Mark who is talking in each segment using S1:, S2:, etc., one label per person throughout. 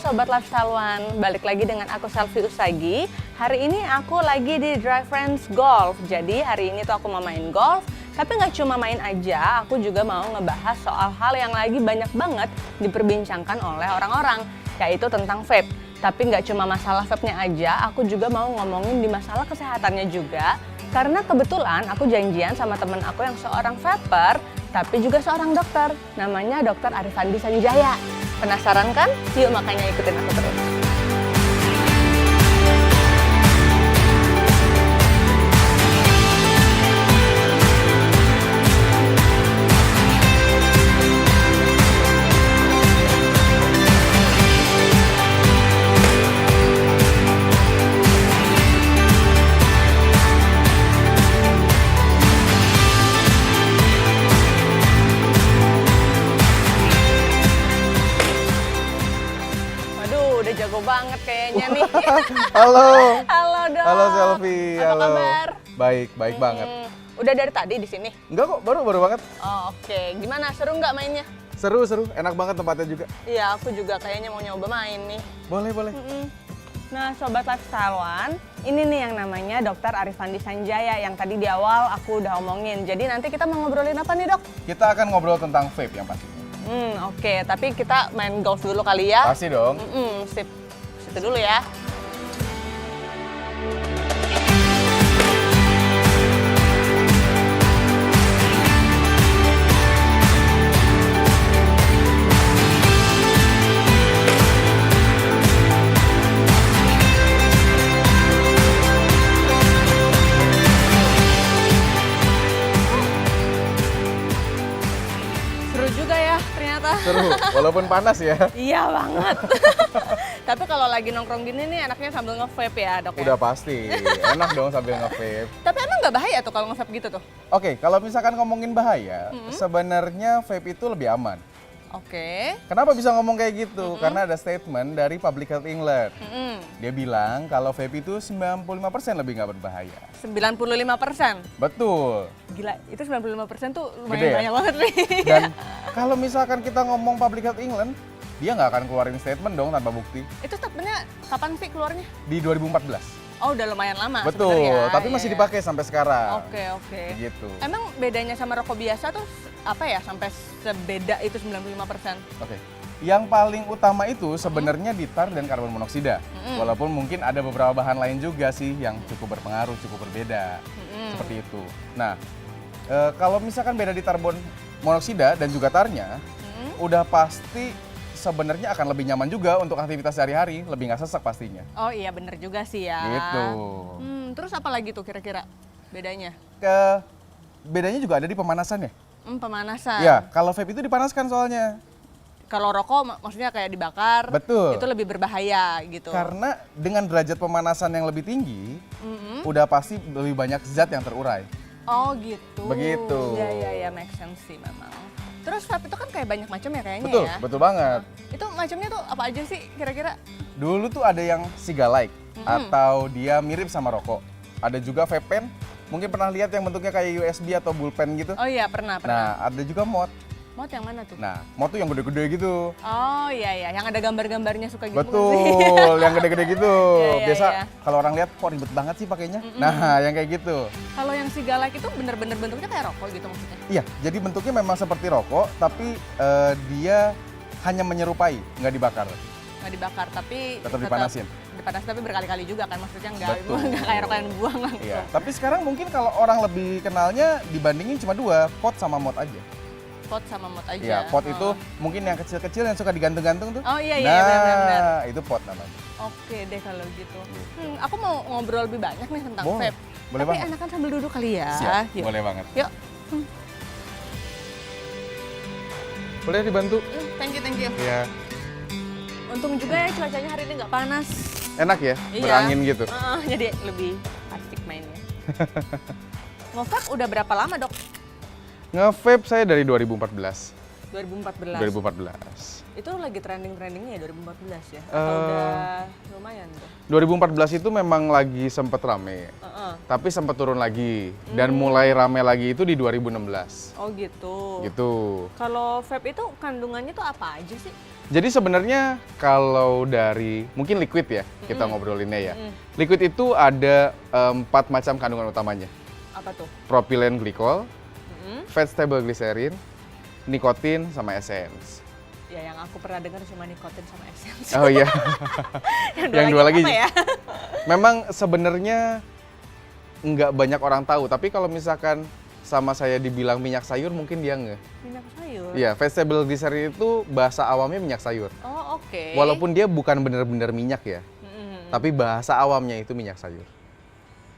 S1: Sobat Lifestyle One, balik lagi dengan aku Selfie Usagi. Hari ini aku lagi di Drive Friends Golf. Jadi hari ini tuh aku mau main golf, tapi nggak cuma main aja, aku juga mau ngebahas soal hal yang lagi banyak banget diperbincangkan oleh orang-orang, yaitu tentang vape. Tapi nggak cuma masalah vape-nya aja, aku juga mau ngomongin di masalah kesehatannya juga. Karena kebetulan aku janjian sama temen aku yang seorang vaper, tapi juga seorang dokter. Namanya Dr. Arifandi Sanjaya. Penasaran kan? Yuk makanya ikutin aku terus. Udah jago banget kayaknya nih.
S2: Halo.
S1: Halo Dok.
S2: Halo Selfie.
S1: Apa kabar?
S2: Baik banget.
S1: Udah dari tadi di sini?
S2: Enggak kok, baru banget.
S1: Oh, oke. Gimana? Seru nggak mainnya?
S2: Seru, enak banget tempatnya juga.
S1: Iya, aku juga kayaknya mau nyoba main nih.
S2: Boleh.
S1: Nah, Sobat Lifestyle One, ini nih yang namanya Dr. Arifandi Sanjaya yang tadi di awal aku udah omongin. Jadi nanti kita mau ngobrolin apa nih, Dok?
S2: Kita akan ngobrol tentang vape yang pasti.
S1: Oke. Tapi kita main golf dulu kali ya.
S2: Pasti dong.
S1: Sip. Situ dulu ya. Seru juga ya ternyata.
S2: Seru, walaupun panas ya.
S1: Iya banget. Tapi kalau lagi nongkrong gini nih enaknya sambil nge-vape ya, Dok ya?
S2: Udah pasti, enak dong sambil nge-vape.
S1: Tapi emang nggak bahaya tuh kalau nge-vape gitu tuh?
S2: Oke, kalau misalkan ngomongin bahaya, sebenarnya vape itu lebih aman.
S1: Oke.
S2: Kenapa bisa ngomong kayak gitu? Karena ada statement dari Public Health England. Dia bilang kalau vape itu 95% lebih nggak berbahaya.
S1: 95%?
S2: Betul.
S1: Gila, itu 95% tuh lumayan
S2: Gede ya?
S1: banyak banget nih.
S2: Dan kalau misalkan kita ngomong Public Health England, dia nggak akan keluarin statement dong tanpa bukti.
S1: Itu statementnya kapan sih keluarnya?
S2: Di 2014.
S1: Oh, udah lumayan lama
S2: Betul,
S1: sebenarnya.
S2: tapi masih dipakai sampai sekarang.
S1: Oke.
S2: Gitu.
S1: Emang bedanya sama rokok biasa tuh apa ya sampai sebeda itu 95%?
S2: Oke. Yang paling utama itu sebenarnya di tar dan karbon monoksida. Walaupun mungkin ada beberapa bahan lain juga sih yang cukup berpengaruh, cukup berbeda. Seperti itu. Nah, kalau misalkan beda di karbon monoksida dan juga tarnya, udah pasti sebenarnya akan lebih nyaman juga untuk aktivitas sehari-hari, lebih nggak sesek pastinya.
S1: Oh iya bener juga sih ya.
S2: Gitu.
S1: Terus apa lagi tuh kira-kira bedanya?
S2: Bedanya juga ada di pemanasannya.
S1: Pemanasan.
S2: Ya, kalau vape itu dipanaskan soalnya.
S1: Kalau rokok maksudnya kayak dibakar,
S2: Betul.
S1: itu lebih berbahaya gitu.
S2: Karena dengan derajat pemanasan yang lebih tinggi, udah pasti lebih banyak zat yang terurai.
S1: Oh gitu.
S2: Begitu.
S1: Ya, make sense sih memang. Terus vape itu kan kayak banyak macam ya kayaknya
S2: Betul,
S1: ya?
S2: betul banget.
S1: Itu macamnya tuh apa aja sih kira-kira?
S2: Dulu tuh ada yang ciga-like, atau dia mirip sama rokok. Ada juga vape pen, mungkin pernah lihat yang bentuknya kayak USB atau bullpen gitu.
S1: Oh iya pernah.
S2: Nah, ada juga mod.
S1: Mod yang mana tuh?
S2: Nah, mod tuh yang gede-gede gitu.
S1: Oh iya, yang ada gambar-gambarnya suka gitu.
S2: Betul, yang gede-gede gitu.
S1: Iya,
S2: Biasa
S1: iya.
S2: kalau orang lihat kok ribet banget sih pakainya. Nah, yang kayak gitu.
S1: Kalau yang Cigalike itu bener-bener bentuknya kayak rokok gitu maksudnya?
S2: Iya, jadi bentuknya memang seperti rokok, tapi dia hanya menyerupai, nggak dibakar.
S1: Nggak dibakar, tapi
S2: Tetap dipanasin.
S1: Dipanas tapi berkali-kali juga kan, maksudnya nggak
S2: Betul.
S1: kayak rokok yang dibuang langsung.
S2: Iya, tapi sekarang mungkin kalau orang lebih kenalnya dibandingin cuma dua, pot sama mod aja.
S1: Pot sama mod aja.
S2: Iya, pot itu mungkin yang kecil-kecil yang suka digantung-gantung tuh.
S1: Oh iya,
S2: nah,
S1: benar-benar.
S2: itu pot namanya.
S1: Oke deh kalau gitu. Aku mau ngobrol lebih banyak nih tentang
S2: Boleh.
S1: vape.
S2: Boleh
S1: Tapi
S2: banget.
S1: enakan sambil duduk kali ya.
S2: Siap,
S1: Yuk.
S2: boleh banget.
S1: Yuk.
S2: Boleh dibantu?
S1: Thank you.
S2: Iya.
S1: Untung juga ya cuacanya hari ini nggak panas.
S2: Enak ya,
S1: Iya.
S2: berangin gitu.
S1: Jadi lebih asik mainnya. Nge-vape udah berapa lama, Dok?
S2: Nge-vape saya dari 2014.
S1: 2014.
S2: 2014.
S1: Itu lagi trending-trendingnya ya 2014 ya? Atau udah lumayan tuh?
S2: 2014 itu memang lagi sempet rame. Tapi sempat turun lagi dan mulai rame lagi itu di 2016.
S1: Oh gitu.
S2: Gitu.
S1: Kalau vape itu kandungannya tuh apa aja sih?
S2: Jadi sebenarnya kalau dari mungkin liquid ya, kita ngobrolinnya ya. Liquid itu ada 4 macam kandungan utamanya.
S1: Apa tuh?
S2: Propylene glycol, fat stable glycerin, nikotin, sama essence.
S1: Ya yang aku pernah dengar cuma nikotin sama essence.
S2: Oh iya. Yang dua lagi
S1: apa ya?
S2: Memang sebenarnya nggak banyak orang tahu, tapi kalau misalkan sama saya dibilang minyak sayur mungkin dia nggak.
S1: Minyak sayur?
S2: Iya, vegetable glycerin itu bahasa awamnya minyak sayur.
S1: Oh oke.
S2: Walaupun dia bukan benar-benar minyak ya, tapi bahasa awamnya itu minyak sayur.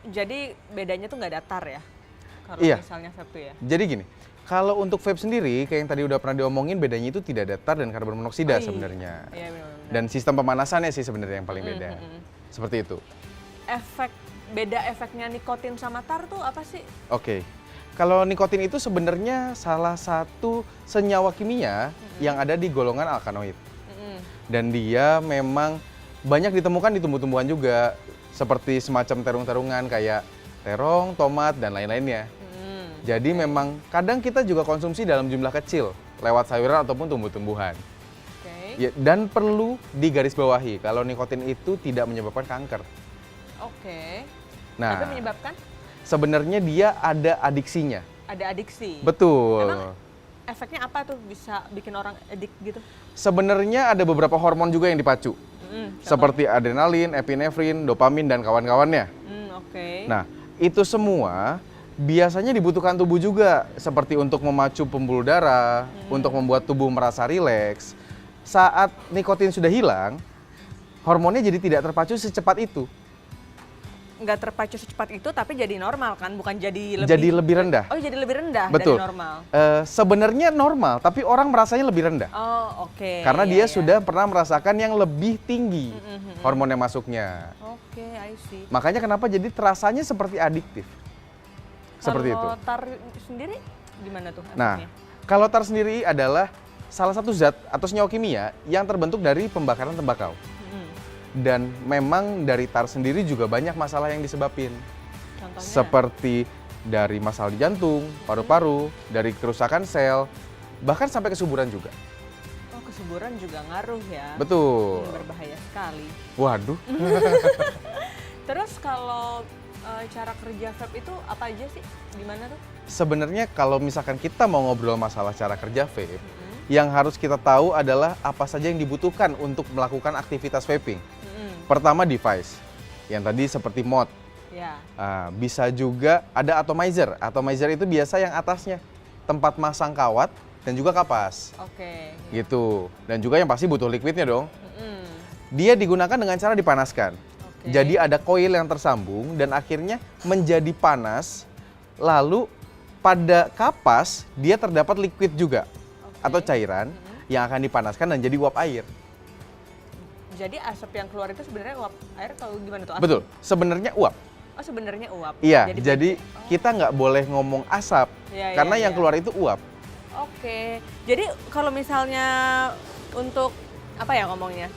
S1: Jadi bedanya tuh nggak datar ya? Kalau
S2: Iya.
S1: misalnya vape tuh ya?
S2: Jadi gini, kalau untuk vape sendiri, kayak yang tadi udah pernah diomongin, bedanya itu tidak datar dan karbon monoksida sebenarnya.
S1: Iya benar-benar.
S2: Dan sistem pemanasannya sih sebenarnya yang paling beda. Seperti itu.
S1: Beda efeknya nikotin sama tar tuh apa sih?
S2: Oke. Kalau nikotin itu sebenarnya salah satu senyawa kimia yang ada di golongan alkanoid. Dan dia memang banyak ditemukan di tumbuh-tumbuhan juga, seperti semacam terung-terungan kayak terong, tomat, dan lain-lainnya. Jadi memang kadang kita juga konsumsi dalam jumlah kecil lewat sayuran ataupun tumbuh-tumbuhan. Ya, dan perlu digarisbawahi kalau nikotin itu tidak menyebabkan kanker.
S1: Oke.
S2: Nah,
S1: Tapi menyebabkan?
S2: Sebenarnya dia ada adiksinya.
S1: Ada adiksi.
S2: Betul.
S1: Emang efeknya apa tuh bisa bikin orang edik gitu?
S2: Sebenarnya ada beberapa hormon juga yang dipacu. Seperti adrenalin, epinefrin, dopamin, dan kawan-kawannya.
S1: Oke.
S2: Nah, itu semua biasanya dibutuhkan tubuh juga. Seperti untuk memacu pembuluh darah, untuk membuat tubuh merasa rileks. Saat nikotin sudah hilang, hormonnya jadi tidak terpacu secepat itu.
S1: Nggak terpacu secepat itu tapi jadi normal kan, bukan jadi lebih...
S2: Jadi lebih rendah.
S1: Oh jadi lebih rendah
S2: Betul.
S1: dari normal?
S2: Sebenarnya normal, tapi orang merasanya lebih rendah.
S1: Oh oke.
S2: Karena
S1: Iya,
S2: dia
S1: iya.
S2: sudah pernah merasakan yang lebih tinggi hormon yang masuknya.
S1: Oke, I see.
S2: Makanya kenapa jadi terasanya seperti adiktif. Seperti itu.
S1: Kalau tar sendiri gimana tuh
S2: Nah,
S1: efeknya?
S2: kalau tar sendiri adalah salah satu zat atau senyawa kimia yang terbentuk dari pembakaran tembakau. Dan memang dari tar sendiri juga banyak masalah yang disebabin.
S1: Contohnya?
S2: Seperti dari masalah di jantung, paru-paru, dari kerusakan sel, bahkan sampai kesuburan juga.
S1: Oh kesuburan juga ngaruh ya?
S2: Betul.
S1: Berbahaya sekali.
S2: Waduh.
S1: Terus kalau cara kerja vape itu apa aja sih? Gimana tuh?
S2: Sebenarnya kalau misalkan kita mau ngobrol masalah cara kerja vape, yang harus kita tahu adalah apa saja yang dibutuhkan untuk melakukan aktivitas vaping. Pertama device, yang tadi seperti mod.
S1: Ya.
S2: Bisa juga ada atomizer. Atomizer itu biasa yang atasnya tempat masang kawat dan juga kapas.
S1: Oke.
S2: Gitu. Dan juga yang pasti butuh liquidnya dong. Dia digunakan dengan cara dipanaskan. Jadi ada koil yang tersambung dan akhirnya menjadi panas. Lalu pada kapas dia terdapat liquid juga atau cairan yang akan dipanaskan dan jadi uap air.
S1: Jadi asap yang keluar itu sebenarnya uap air atau gimana tuh? Asap?
S2: Betul, sebenarnya uap.
S1: Oh sebenarnya uap.
S2: Iya, jadi kita nggak boleh ngomong asap
S1: Iya,
S2: karena
S1: iya,
S2: yang
S1: iya.
S2: keluar itu uap.
S1: Oke. Jadi kalau misalnya untuk apa ya ngomongnya?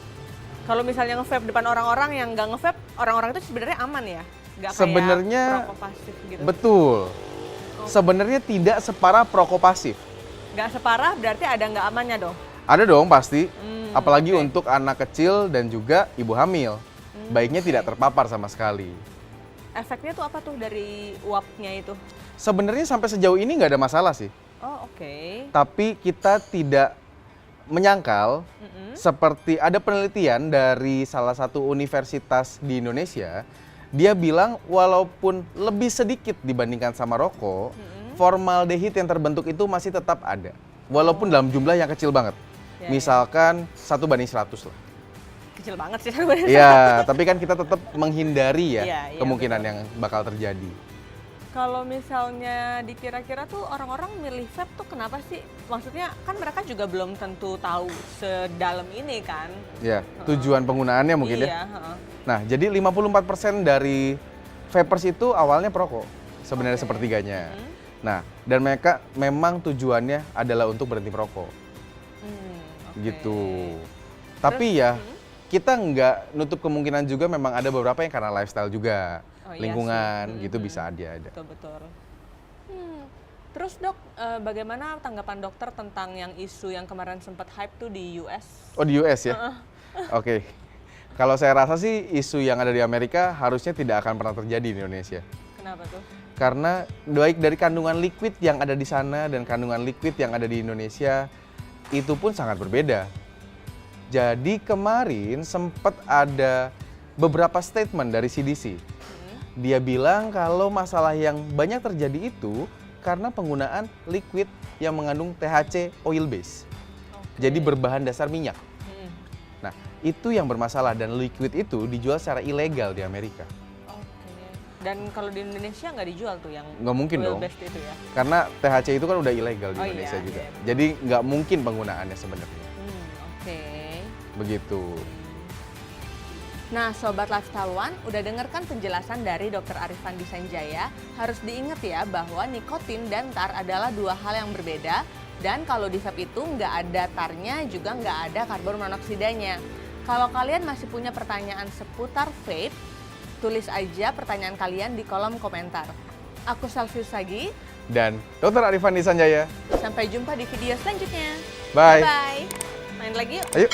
S1: Kalau misalnya nge-vape depan orang-orang yang nggak nge-vape, orang-orang itu sebenarnya aman ya? Nggak kayak
S2: Sebenarnya
S1: perokok pasif gitu.
S2: Betul. Sebenarnya tidak separah perokok pasif.
S1: Nggak separah berarti ada nggak amannya dong?
S2: Ada dong pasti. Apalagi
S1: oke.
S2: untuk anak kecil dan juga ibu hamil. Baiknya tidak terpapar sama sekali.
S1: Efeknya tuh apa tuh dari uapnya itu?
S2: Sebenarnya sampai sejauh ini nggak ada masalah sih.
S1: Oh oke.
S2: Tapi kita tidak menyangkal seperti ada penelitian dari salah satu universitas di Indonesia. Dia bilang walaupun lebih sedikit dibandingkan sama rokok, formaldehid yang terbentuk itu masih tetap ada. Walaupun dalam jumlah yang kecil banget.
S1: Ya,
S2: Misalkan 1:100 lah.
S1: Kecil banget sih sebenarnya.
S2: Iya, tapi kan kita tetap menghindari ya
S1: Iya, iya,
S2: kemungkinan
S1: betul.
S2: yang bakal terjadi.
S1: Kalau misalnya dikira-kira tuh orang-orang milih vape tuh kenapa sih? Maksudnya kan mereka juga belum tentu tahu sedalam ini kan.
S2: Ya, tujuan penggunaannya mungkin ya.
S1: Iya, heeh.
S2: Nah, jadi 54% dari vapers itu awalnya perokok, sebenarnya
S1: Oke.
S2: sepertiganya. Nah, dan mereka memang tujuannya adalah untuk berhenti merokok,
S1: Oke.
S2: gitu. Tapi ya, kita nggak nutup kemungkinan juga memang ada beberapa yang karena lifestyle juga,
S1: Oh, iya
S2: lingkungan,
S1: sih.
S2: gitu bisa ada.
S1: Betul-betul. Terus dok, bagaimana tanggapan dokter tentang yang isu yang kemarin sempat hype tuh di US?
S2: Oh, di US ya? Oke. Kalau saya rasa sih isu yang ada di Amerika harusnya tidak akan pernah terjadi di Indonesia.
S1: Kenapa tuh?
S2: Karena baik dari kandungan liquid yang ada di sana dan kandungan liquid yang ada di Indonesia itu pun sangat berbeda. Jadi kemarin sempat ada beberapa statement dari CDC. Dia bilang kalau masalah yang banyak terjadi itu karena penggunaan liquid yang mengandung THC oil base. Jadi berbahan dasar minyak. Nah, itu yang bermasalah dan liquid itu dijual secara ilegal di Amerika.
S1: Dan kalau di Indonesia nggak dijual tuh yang
S2: nggak mungkin dong,
S1: oil-based itu ya?
S2: karena THC itu kan udah ilegal di Indonesia
S1: iya,
S2: juga.
S1: iya.
S2: Jadi nggak mungkin penggunaannya sebenarnya.
S1: Oke.
S2: Begitu.
S1: Nah, Sobat Lifestyle One, udah dengarkan penjelasan dari Dr. Arifandi Sanjaya. Harus diingat ya bahwa nikotin dan tar adalah dua hal yang berbeda. Dan kalau di vape itu nggak ada tarnya, juga nggak ada karbon monoksidanya. Kalau kalian masih punya pertanyaan seputar vape, tulis aja pertanyaan kalian di kolom komentar. Aku Selvi Usagi.
S2: Dan Dr. Arifandi Sanjaya.
S1: Sampai jumpa di video selanjutnya.
S2: Bye.
S1: Bye. Main lagi yuk.
S2: Ayo.